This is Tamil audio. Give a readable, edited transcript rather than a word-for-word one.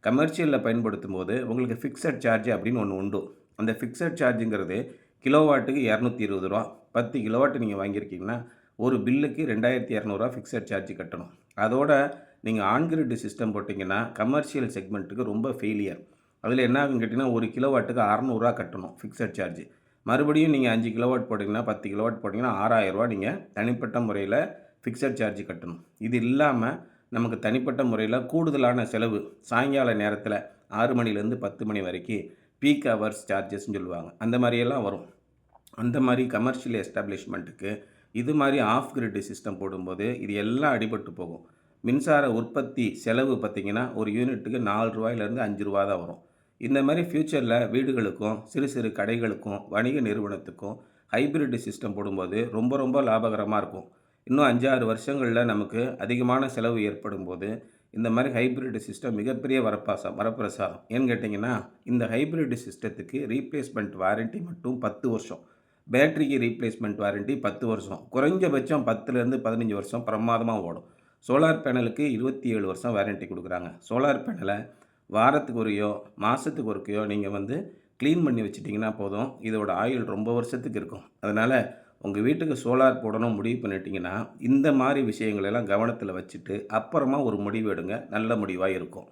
கமர்ஷியலில் பயன்படுத்தும் போது உங்களுக்கு ஃபிக்ஸட் சார்ஜ் அப்படின்னு ஒன்று உண்டு. அந்த ஃபிக்ஸட் சார்ஜுங்கிறது கிலோவாட்டுக்கு ரூ. 220. 10 கிலோவாட் நீங்கள் வாங்கியிருக்கீங்கன்னா ஒரு பில்லுக்கு ரூ. 2200 ஃபிக்ஸட் சார்ஜ் கட்டணும். அதோட நீங்கள் ஆன் கிரிட் சிஸ்டம் போட்டிங்கன்னா கமர்ஷியல் செக்மெண்ட்டுக்கு ரொம்ப ஃபெயிலியர். அதில் என்ன ஆகுன்னு கேட்டிங்கன்னா 1 கிலோவாட்டுக்கு ரூ. 600 கட்டணும் ஃபிக்ஸட் சார்ஜ். மறுபடியும் நீங்கள் 5 கிலோவாட் போட்டிங்கன்னா 10 கிலோவாட் போட்டிங்கன்னா ரூ. 6000 நீங்கள் தனிப்பட்ட முறையில் ஃபிக்ஸட் சார்ஜ் கட்டணும். இது இல்லாமல் நமக்கு தனிப்பட்ட முறையில் கூடுதலான செலவு சாயங்கால நேரத்தில் 6 மணிலேருந்து 10 மணி வரைக்கும் பீக் ஹவர்ஸ் சார்ஜஸ்ன்னு சொல்லுவாங்க. அந்த மாதிரியெல்லாம் வரும். அந்த மாதிரி கமர்ஷியல் எஸ்டாப்ளிஷ்மெண்ட்டுக்கு இது மாதிரி ஆஃப் கிரிட் சிஸ்டம் போடும்போது இது எல்லாம் அடிபட்டு போகும். மின்சார உற்பத்தி செலவு பார்த்திங்கன்னா ஒரு யூனிட்டுக்கு ரூ. 4லேருந்து ரூ. 5 தான் வரும். இந்த மாதிரி ஃப்யூச்சரில் வீடுகளுக்கும் சிறு சிறு கடைகளுக்கும் வணிக நிறுவனத்துக்கும் ஹைப்ரிட் சிஸ்டம் போடும்போது ரொம்ப ரொம்ப லாபகரமாக இருக்கும். இன்னும் 5-6 வருஷங்களில் நமக்கு அதிகமான செலவு ஏற்படும் போது இந்த மாதிரி ஹைப்ரிட் சிஸ்டம் மிகப்பெரிய வரப்பிரசாதம். ஏன்னு கேட்டிங்கன்னா இந்த ஹைப்ரிட் சிஸ்டத்துக்கு ரீப்ளேஸ்மெண்ட் வாரண்ட்டி மட்டும் 10 வருஷம். பேட்டரிக்கு ரீப்ளேஸ்மெண்ட் வாரண்ட்டி 10 வருஷம். குறைஞ்சபட்சம் 10லேருந்து 15 வருஷம் பிரமாதமாக ஓடும். சோலார் பேனலுக்கு 27 வருஷம் வாரண்ட்டி கொடுக்குறாங்க. சோலார் பேனலை வாரத்துக்கு ஒருக்கையோ மாதத்துக்கு ஒருக்கையோ நீங்கள் க்ளீன் பண்ணி வச்சிட்டிங்கன்னா போதும். இதோட ஆயுள் ரொம்ப வருஷத்துக்கு இருக்கும். அதனால் உங்கள் வீட்டுக்கு சோலார் போடணும் முடிவு பண்ணிட்டீங்கன்னா இந்த மாதிரி விஷயங்களெல்லாம் கவனத்தில் வச்சுட்டு அப்புறமா ஒரு முடிவு எடுங்க. நல்ல முடிவாக இருக்கும்.